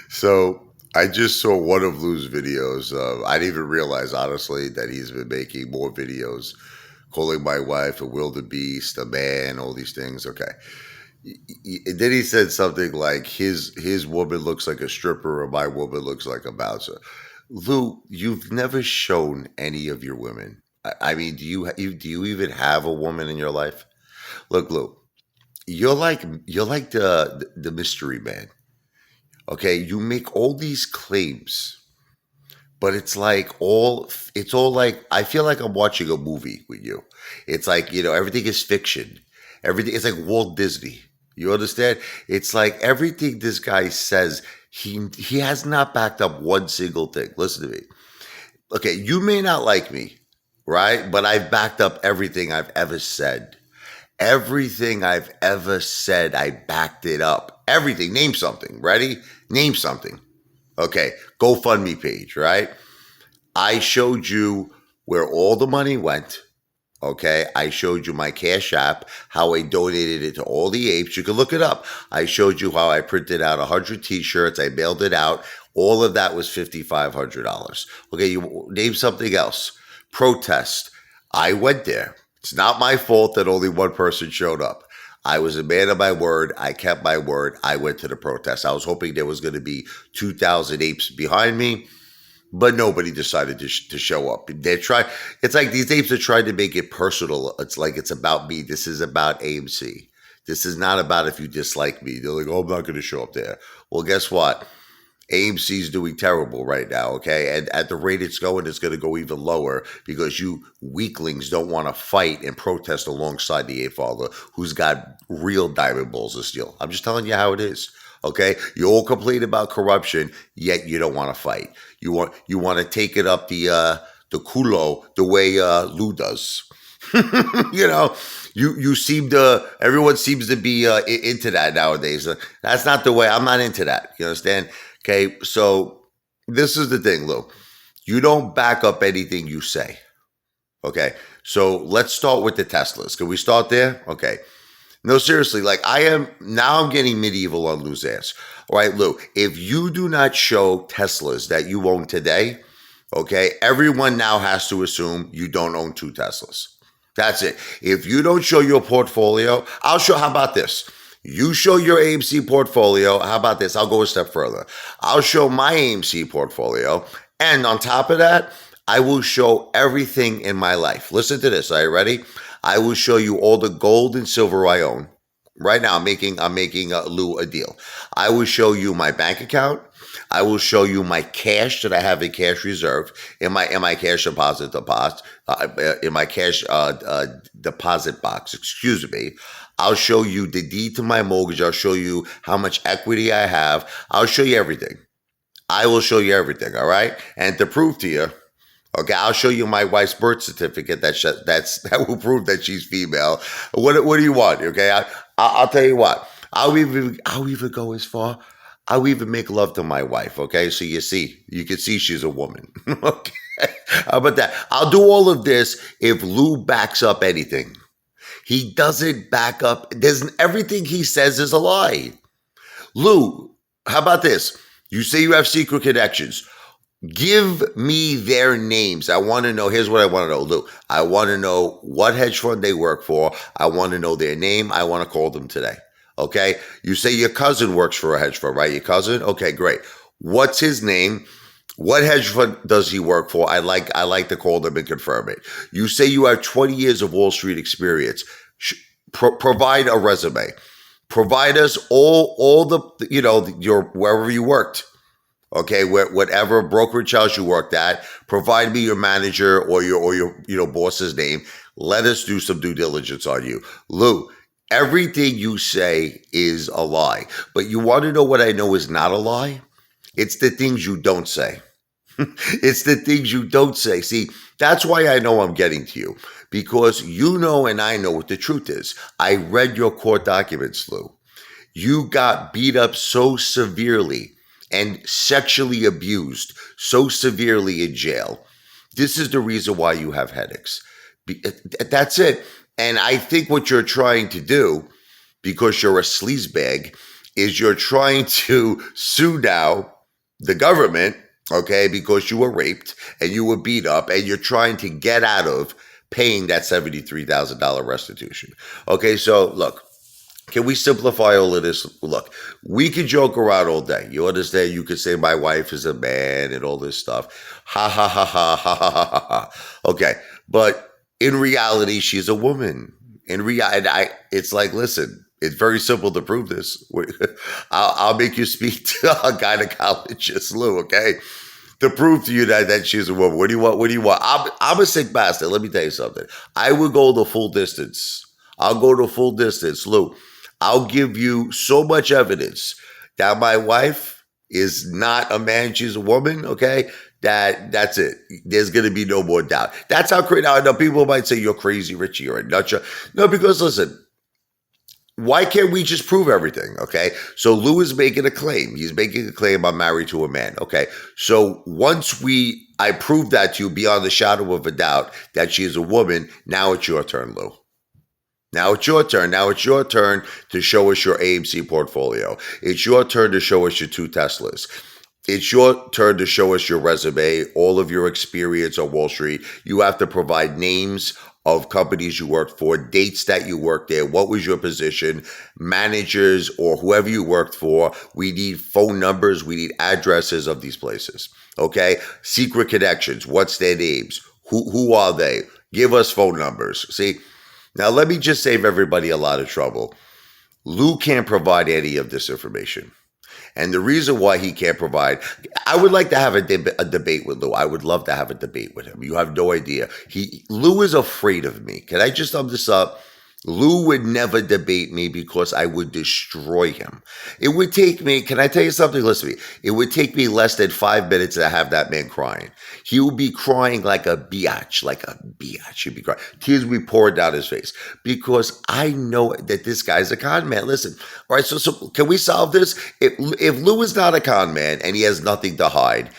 So I just saw one of Lou's videos. I didn't even realize, honestly, that he's been making more videos, calling my wife a wildebeest, a man, all these things. Okay. And then he said something like his woman looks like a stripper or my woman looks like a bouncer. Lou, you've never shown any of your women. I mean, do you even have a woman in your life? Look, Lou, you're like the mystery man. Okay, you make all these claims, but it's all like I feel like I'm watching a movie with you. It's like, everything is fiction. Everything it's like Walt Disney. You understand? It's like everything this guy says, he has not backed up one single thing. Listen to me. Okay, you may not like me, right? But I've backed up everything I've ever said. Everything I've ever said, I backed it up. Everything. Name something. Ready? Name something. Okay, GoFundMe page, right? I showed you where all the money went. Okay, I showed you my Cash App, how I donated it to all the apes. You can look it up. I showed you how I printed out 100 T-shirts. I mailed it out. All of that was $5,500. Okay, you name something else. Protest. I went there. It's not my fault that only one person showed up. I was a man of my word. I kept my word. I went to the protest. I was hoping there was going to be 2,000 apes behind me, but nobody decided to show up. They try. It's like these apes are trying to make it personal. It's like it's about me. This is about AMC. This is not about if you dislike me. They're like, oh, I'm not going to show up there. Well, guess what? AMC's doing terrible right now, okay? And at the rate it's going to go even lower because you weaklings don't want to fight and protest alongside the Apefather, who's got real diamond balls to steal. I'm just telling you how it is, okay? You all complain about corruption, yet you don't want to fight. You want to take it up the culo the way Lou does. you know, you seem to everyone seems to be into that nowadays. That's not the way. I'm not into that. You understand? Okay, so this is the thing, Lou. You don't back up anything you say. Okay, so let's start with the Teslas. Can we start there? Okay. No, seriously, like I am now. I'm getting medieval on Lou's ass. All right, Lou. If you do not show Teslas that you own today, okay, everyone now has to assume you don't own two Teslas. That's it. If you don't show your portfolio, I'll show. How about this? You show your AMC portfolio. How about this? I'll go a step further. I'll show my AMC portfolio. And on top of that, I will show everything in my life. Listen to this. Are you ready? I will show you all the gold and silver I own. Right now, I'm making Lou a deal. I will show you my bank account. I will show you my cash that I have in cash reserve in my cash in my cash deposit box. Excuse me. I'll show you the deed to my mortgage. I'll show you how much equity I have. I'll show you everything. I will show you everything. All right. And to prove to you, okay, I'll show you my wife's birth certificate. That will prove that she's female. What do you want? Okay, I'll tell you what. I'll even go as far. I'll even make love to my wife. Okay, so you can see she's a woman. Okay, how about that? I'll do all of this if Lou backs up anything. He doesn't back up. Everything he says is a lie. Lou, how about this? You say you have secret connections. Give me their names. I want to know. Here's what I want to know, Lou. I want to know what hedge fund they work for. I want to know their name. I want to call them today. Okay. You say your cousin works for a hedge fund, right? Your cousin? Okay, great. What's his name? What hedge fund does he work for? I like to call them and confirm it. You say you have 20 years of Wall Street experience. Provide a resume. Provide us all the your wherever you worked. Okay, whatever brokerage house you worked at, provide me your manager or your boss's name. Let us do some due diligence on you, Lou. Everything you say is a lie, but you want to know what I know is not a lie? It's the things you don't say. It's the things you don't say. See, that's why I know I'm getting to you, because you know and I know what the truth is. I read your court documents, Lou. You got beat up so severely and sexually abused so severely in jail. This is the reason why you have headaches. That's it. And I think what you're trying to do, because you're a sleazebag, is you're trying to sue now the government, okay, because you were raped and you were beat up and you're trying to get out of paying that $73,000 restitution. Okay, so look, can we simplify all of this? Look, we could joke around all day. You understand? You could say my wife is a man and all this stuff. Ha ha ha ha ha ha ha ha. Ha. Okay, but in reality, she's a woman. In reality, it's like, listen, it's very simple to prove this. I'll make you speak to a gynecologist, Lou. Okay, to prove to you that she's a woman. What do you want? What do you want? I'm a sick bastard. Let me tell you something. I would go the full distance. I'll go the full distance, Lou. I'll give you so much evidence that my wife is not a man, she's a woman, okay? That's it. There's going to be no more doubt. That's how crazy. Now, I know people might say, you're crazy, Richie, you're a nutshell. No, because listen, why can't we just prove everything, okay? So Lou is making a claim. He's making a claim, I'm married to a man, okay? So once I prove that to you beyond the shadow of a doubt that she is a woman, now it's your turn, Lou. Now it's your turn. Now it's your turn to show us your AMC portfolio. It's your turn to show us your 2 Teslas. It's your turn to show us your resume, all of your experience on Wall Street. You have to provide names of companies you worked for, dates that you worked there, what was your position, managers or whoever you worked for. We need phone numbers. We need addresses of these places. Okay? Secret connections. What's their names? Who are they? Give us phone numbers. See? Now, let me just save everybody a lot of trouble. Lou can't provide any of this information. And the reason why he can't provide, I would like to have a debate with Lou. I would love to have a debate with him. You have no idea. Lou is afraid of me. Can I just sum this up? Lou would never debate me because I would destroy him. It would take me, can I tell you something? Listen to me. It would take me less than 5 minutes to have that man crying. He would be crying like a biatch, He'd be crying. Tears would be pouring down his face because I know that this guy's a con man. Listen, all right, so can we solve this? If Lou is not a con man and he has nothing to hide,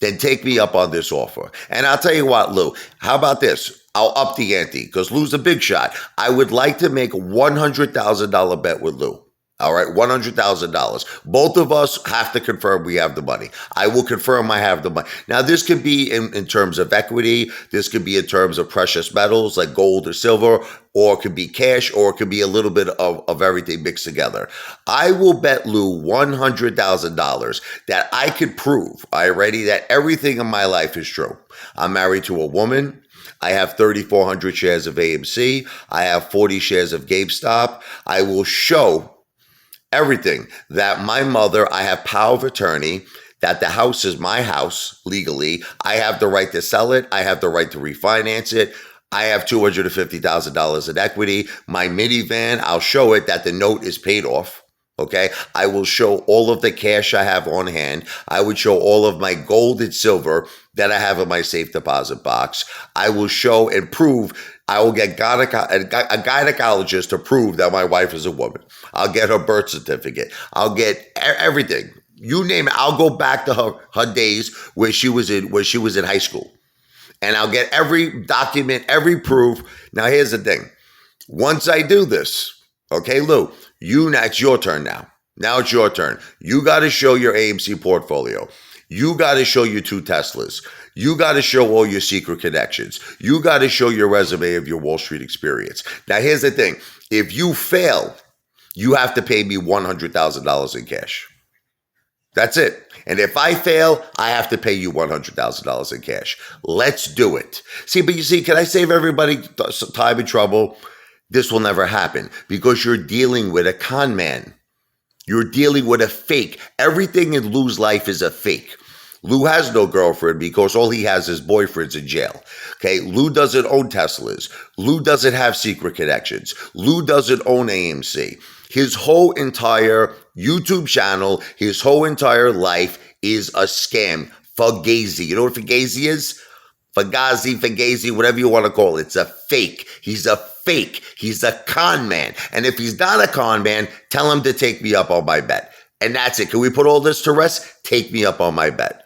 then take me up on this offer. And I'll tell you what, Lou, how about this? I'll up the ante because Lou's a big shot. I would like to make a $100,000 bet with Lou. All right, $100,000. Both of us have to confirm we have the money. I will confirm I have the money. Now, this could be in terms of equity. This could be in terms of precious metals like gold or silver, or it could be cash, or it could be a little bit of everything mixed together. I will bet Lou $100,000 that I could prove already that everything in my life is true. I'm married to a woman. I have 3,400 shares of AMC. I have 40 shares of GameStop. I will show everything that my mother, I have power of attorney, that the house is my house legally. I have the right to sell it. I have the right to refinance it. I have $250,000 in equity. My minivan, I'll show it that the note is paid off. Okay, I will show all of the cash I have on hand. I would show all of my gold and silver that I have in my safe deposit box. I will show and prove. I will get a gynecologist to prove that my wife is a woman. I'll get her birth certificate. I'll get everything. You name it. I'll go back to her days where she was in high school, and I'll get every document, every proof. Now, here's the thing. Once I do this, okay, Lou. It's your turn now. Now it's your turn. You got to show your AMC portfolio. You got to show your 2 Teslas. You got to show all your secret connections. You got to show your resume of your Wall Street experience. Now, here's the thing. If you fail, you have to pay me $100,000 in cash. That's it. And if I fail, I have to pay you $100,000 in cash. Let's do it. But you see, can I save everybody time and trouble? This will never happen because you're dealing with a con man. You're dealing with a fake. Everything in Lou's life is a fake. Lou has no girlfriend because all he has is boyfriends in jail. Okay, Lou doesn't own Teslas. Lou doesn't have secret connections. Lou doesn't own AMC. His whole entire YouTube channel, his whole entire life is a scam. Fugazi. You know what Fugazi is? Fugazi, whatever you want to call it. It's a fake. He's a fake. He's a con man. And if he's not a con man, tell him to take me up on my bet. And that's it. Can we put all this to rest? Take me up on my bet.